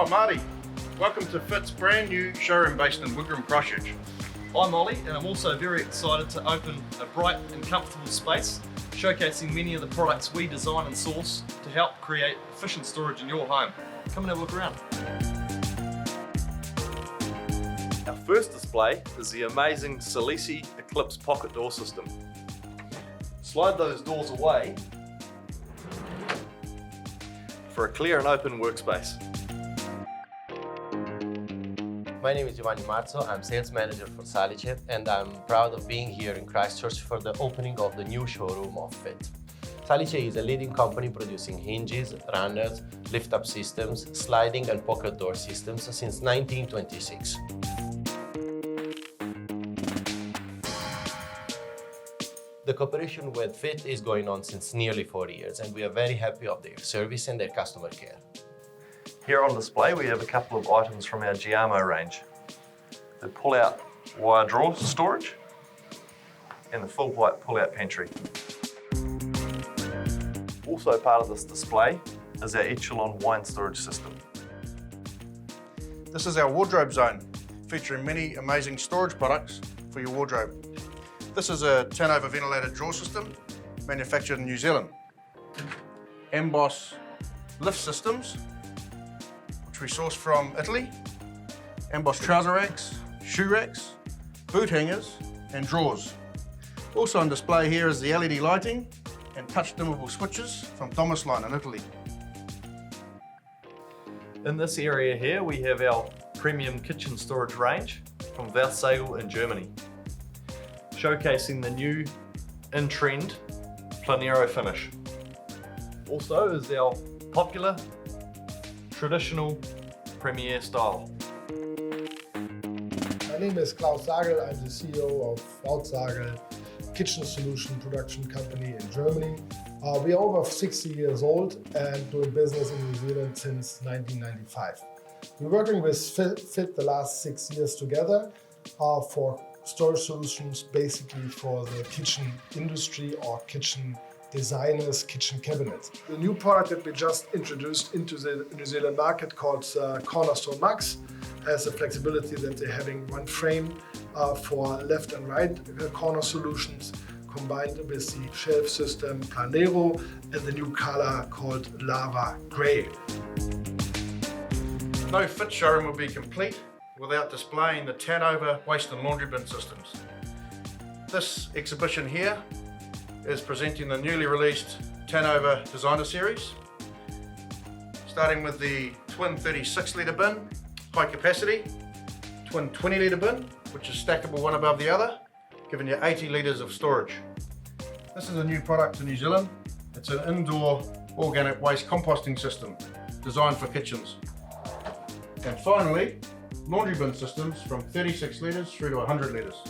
Hello, I'm Marty. Welcome to Fit's brand new showroom based in Wearmouth, Christchurch. I'm Ollie, and I'm also very excited to open a bright and comfortable space, showcasing many of the products we design and source to help create efficient storage in your home. Come and have a look around. Our first display is the amazing Salice Eclipse pocket door system. Slide those doors away for a clear and open workspace. My name is Giovanni Marzo, I'm sales manager for Salice, and I'm proud of being here in Christchurch for the opening of the new showroom of Fit. Salice is a leading company producing hinges, runners, lift-up systems, sliding and pocket door systems since 1926. The cooperation with Fit is going on since nearly 4 years, and we are very happy of their service and their customer care. Here on display we have a couple of items from our Giamo range. The pull-out wire drawer storage and the full white pull-out pantry. Also part of this display is our Echelon wine storage system. This is our wardrobe zone, featuring many amazing storage products for your wardrobe. This is a Tanova ventilated drawer system, manufactured in New Zealand. Ambos lift systems, which we source from Italy. Ambos trouser racks, shoe racks, boot hangers, and drawers. Also on display here is the LED lighting and touch dimmable switches from DOMUS LINE in Italy. In this area here we have our premium kitchen storage range from Vauth-Sagel in Germany, showcasing the new in-trend Planero finish. Also is our popular traditional Premier style. My name is Vauth-Sagel. I'm the CEO of Vauth-Sagel Kitchen Solution Production Company in Germany. We are over 60 years old and doing business in New Zealand since 1995. We're working with Fit the last 6 years together for storage solutions, basically for the kitchen industry or kitchen designers, kitchen cabinets. The new product that we just introduced into the New Zealand market called Cornerstone Max has the flexibility that they're having one frame for left and right corner solutions, combined with the shelf system Planero and the new color called Lava Grey. No Fit showroom will be complete without displaying the Tanova waste and laundry bin systems. This exhibition here is presenting the newly released Tanova Designer Series, starting with the twin 36 litre bin, high capacity, twin 20 litre bin, which is stackable one above the other, giving you 80 litres of storage. This is a new product to New Zealand. It's an indoor organic waste composting system designed for kitchens. And finally, laundry bin systems from 36 litres through to 100 litres.